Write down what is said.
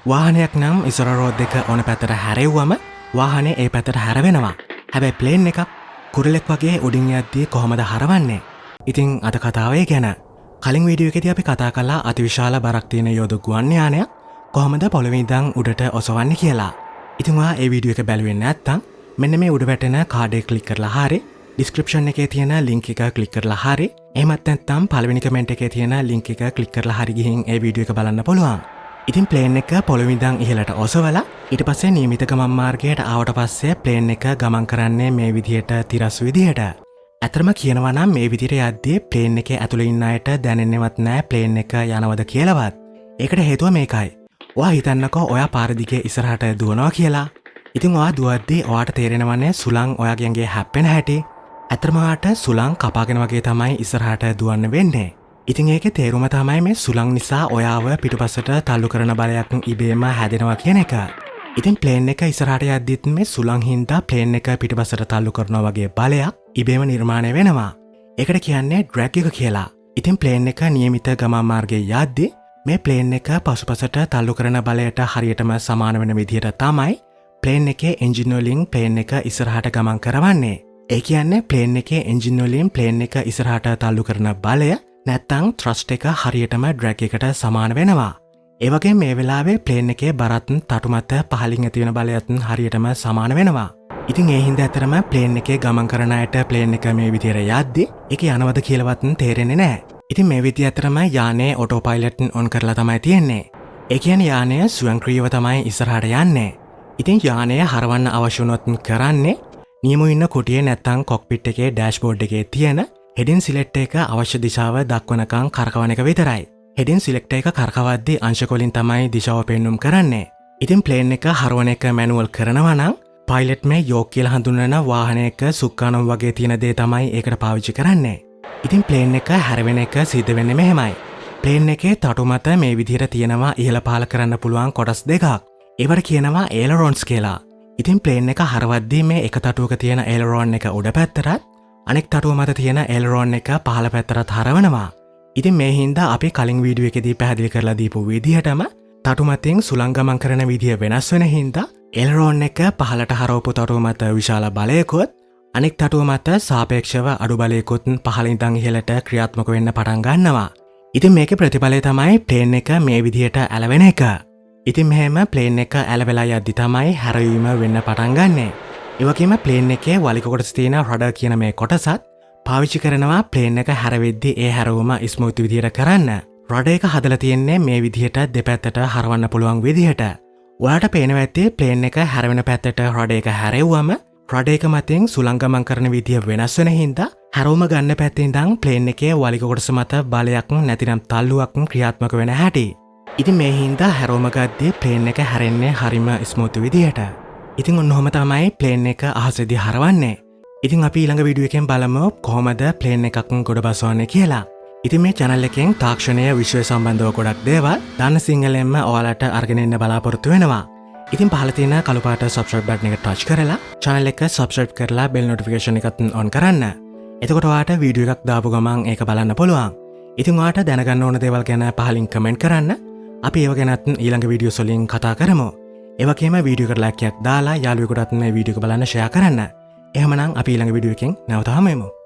වාහනයක් නම් ඉස්සර රෝඩ් එක ඕන පැත්තට හැරෙව්වම වාහනේ ඒ පැත්තට හැරවෙනවා. හැබැයි ප්ලේන් එකක් කුරුල්ලෙක් වගේ උඩින් යද්දී කොහොමද හරවන්නේ? ඉතින් අද කතාවේ ගැන කලින් වීඩියෝ එකේදී අපි කතා කළා අතිවිශාල බරක් තියෙන යෝධ ගුවන් යානයක් කොහොමද පොළොවේ ඉඳන් උඩට ඔසවන්නේ කියලා. ඉතින් ඔයා ඒ වීඩියෝ එක බැලුවේ නැත්නම් මෙන්න මේ උඩ වැටෙන කාඩ් එක ක්ලික් කරලා හරි ඩිස්ක්‍රිප්ෂන් එකේ තියෙන ලින්ක් එක ක්ලික් කරලා හරි එහෙමත් නැත්නම් පළවෙනි කමෙන්ට් එකේ තියෙන ලින්ක් එක ක්ලික් කරලා හරි ගිහින් ඒ වීඩියෝ එක බලන්න පුළුවන්. ඉතින් ප්ලේන් එක පොළොවේ ඉඳන් ඉහළට ඔසවලා ඊට පස්සේ නියමිත ගමන් මාර්ගයට ආවට පස්සේ ප්ලේන් එක ගමන් කරන්නේ මේ විදිහට තිරස් විදිහට. ඇත්තම කියනවා නම් මේ විදිහට යද්දී ප්ලේන් එකේ ඇතුළේ ඉන්න අයට දැනෙන්නේවත් නැහැ ප්ලේන් එක යනවද කියලාවත්. ඒකට හේතුව මේකයි. ඔයා හිතන්නකෝ ඔයා පාර දිගේ ඉස්සරහට දුවනවා කියලා. ඉතින් ඔයා දුවද්දී ඔයාට තේරෙනවනේ සුළං ඔයාගේ ඇඟේ හැප්පෙන හැටි. ඇත්තම ඔයාට සුළං කපාගෙන වගේ තමයි ඉස්සරහට දුවන්න වෙන්නේ. ඉතින් ඒකේ තේරුම තමයි මේ සුළං නිසා ඔයාව පිටුපසට තල්ලු කරන බලයක් ඉබේම හැදෙනවා කියන එක. ඉතින් ප්ලේන් එක ඉස්සරහට යද්දිත් මේ සුළං හින්දා ප්ලේන් එක පිටුපසට තල්ලු කරනවා වගේ බලයක් ඉබේම නිර්මාණය වෙනවා. ඒකට කියන්නේ ඩ්‍රැග් එක කියලා. ඉතින් ප්ලේන් එක නියමිත ගමන් මාර්ගයේ යද්දී මේ ප්ලේන් එක පසුපසට තල්ලු කරන බලයට හරියටම සමාන වෙන විදිහට තමයි ප්ලේන් එකේ එන්ජින් වලින් ප්ලේන් එක ඉස්සරහට ගමන් කරවන්නේ. ඒ කියන්නේ ප්ලේන් එකේ එන්ජින් වලින් ප්ලේන් එක ඉස්සරහට තල්ලු කරන බලය නැත්තං ත්‍රස්ට් එක හරියටම ඩ්‍රැග් එකට සමාන වෙනවා. ඒ වගේ මේ වෙලාවේ ප්ලේන් එකේ බරත් තටු මත පහලින් ඇති වෙන බලයත් හරියටම සමාන වෙනවා. ඉතින් ඒ හින්දා ඇතරම ප්ලේන් එකේ ගමන් කරන අයට ප්ලේන් එක මේ විදිහට යද්දී ඒක යනවද කියලාවත් තේරෙන්නේ නැහැ. ඉතින් මේ විදිහ ඇතරම යානේ ඔටෝ පයිලට් ඔන් කරලා තමයි තියෙන්නේ. ඒ කියන්නේ යානය ස්වයංක්‍රීයව තමයි ඉස්සරහට යන්නේ. ඉතින් යානය හරවන්න අවශ්‍ය වුණොත් කරන්නේ නියම ඉන්න කුටියේ නැත්තං කොක්පිට් එකේ ඩෑෂ්බෝඩ් එකේ තියෙන හෙඩින් සිලෙක්ට් එක අවශ්‍ය දිශාව දක්වනකං කරකවන එක විතරයි. හෙඩින් සිලෙක්ට් එක කරකවද්දී අංශකවලින් තමයි දිශාව පෙන්නුම් කරන්නේ. ඉතින් ප්ලේන් එක හරවන එක මැනුවල් කරනවා නම් පයිලට් මේ යෝක් කියලා හඳුන්වන වාහනයක සුක්කානම් වගේ තියෙන දේ තමයි ඒකට පාවිච්චි කරන්නේ. ඉතින් ප්ලේන් එක හැරවෙන එක සිද්ධ වෙන්නේ මෙහෙමයි. ප්ලේන් එකේ තටු මත මේ විදිහට තියෙනවා ඉහළ පහළ කරන්න පුළුවන් කොටස් දෙකක්. ඒවට කියනවා ඒලරොන්ස් කියලා. ඉතින් ප්ලේන් එක හරවද්දී මේ එක තටුවක තියෙන ඒලරොන් එක උඩ පැත්තටත් අනෙක් තටුව මත තියෙන ඒලරොන් එක පහළ පැත්තට හරවනවා. ඉතින් මේ හින්දා අපි කලින් වීඩියෝ එකේදී පැහැදිලි කරලා දීපු විදිහටම තටු මතින් සුළං ගමන් කරන විදිය වෙනස් වෙන හින්දා ඒලරොන් එක පහළට හරවපු තටුව මත විශාල බලයකොත් අනෙක් තටුව මත සාපේක්ෂව අඩු බලයකොත් පහළ ඉඳන් ඉහළට ක්‍රියාත්මක වෙන්න පටන් ගන්නවා. ඉතින් මේකේ ප්‍රතිඵලය තමයි ප්ලේන් එක මේ විදිහට ඇලවෙන එක. ඉතින් මෙහෙම ප්ලේන් එක ඇලවෙලා යද්දි තමයි හැරවීම වෙන්න පටන් ගන්නෙ. ඒවගේම ප්ලේන් එකේ වලික කොටස තියෙන රඩර් කියන මේ කොටසත් පාවිච්චි කරනවා ප්ලේන් එක හැරෙද්දී ඒ හැරවුම ස්මූත් විදිහට කරන්න. රඩර් එක හදලා තියෙන්නේ මේ විදිහට දෙපැත්තට හරවන්න පුළුවන් විදිහට. ඔයාලට පේනවා ඇත්තේ ප්ලේන් එක හැරවෙන පැත්තට රඩර් එක හැරෙව්වම රඩර් එක මතින් සුළං ගමන් කරන විදිය වෙනස් වෙන හින්දා හැරවුම ගන්න පැත්තේ ඉඳන් ප්ලේන් එකේ වලික කොටස මත බලයක් නැතිනම් තල්ලුවක් ක්‍රියාත්මක වෙන හැටි. ඉතින් මේ හින්දා හැරවුම ගද්දී ප්ලේන් එක හැරෙන්නේ හරිම ස්මූත් විදිහට. ඉතින් ඔන්නෝම තමයි ප්ලේන් එක අහසේදී හරවන්නේ. ඉතින් අපි ඊළඟ වීඩියෝ එකෙන් බලමු කොහොමද ප්ලේන් එකක් ගොඩ බසවන්නේ කියලා. ඉතින් මේ channel එකෙන් තාක්ෂණය විශ්වය සම්බන්ධව ගොඩක් දේවල් දන්න සිංහලෙන්ම ඔයාලට අරගෙන එන්න බලාපොරොත්තු වෙනවා. ඉතින් පහළ තියෙන කළු පාට subscribe button එක touch කරලා channel එක subscribe කරලා bell notification එකත් on කරන්න. එතකොට ඔයාලට වීඩියෝ එකක් දාපු ගමන් ඒක බලන්න පුළුවන්. ඉතින් ඔයාලට දැනගන්න ඕන දේවල් ගැන පහලින් comment කරන්න. අපි ඒව ගැනත් ඊළඟ වීඩියෝස් වලින් කතා කරමු. ඒවගේම වීඩියෝ එකට ලයික් එකක් දාලා යාළුවෙකුටත් මේ වීඩියෝ එක බලන්න ෂෙයා කරන්න. එහෙමනම් අපි ඊළඟ වීඩියෝ එකෙන් නැවත හමු.